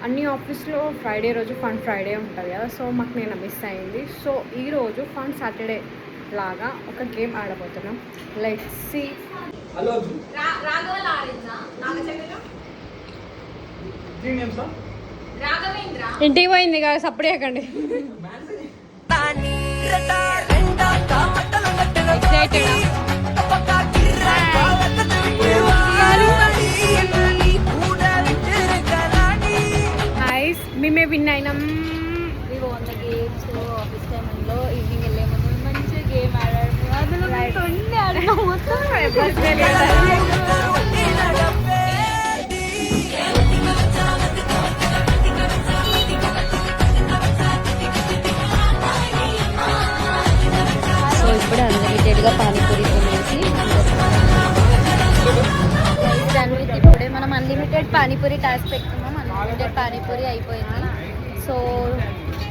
అన్ని ఆఫీస్లో ఫ్రైడే రోజు ఫన్ ఫ్రైడే ఉంటుంది కదా, సో మాకు నేను మిస్ అయింది. సో ఈరోజు ఫన్ సాటర్డే లాగా ఒక గేమ్ ఆడబోతున్నాం. Let's see. ఇంటికి పోయింది కదా, సప్పుడే ఎక్కండి. మేమే విన్ అయినాం. ఇవి వంద గేమ్స్ ఆఫీస్ టైంలో ఈవినింగ్ వెళ్ళే ముందు మంచిగా గేమ్ ఆడాము. అందులో కొన్ని ఆడినాము. సో ఇప్పుడు అన్లిమిటెడ్గా పానీపూరి తినేసి ఇప్పుడే మనం అన్లిమిటెడ్ పానీపూరి టాస్క్ పెట్టుకున్నాం. అన్లిమిటెడ్ పానీపూరి అయిపోయింది.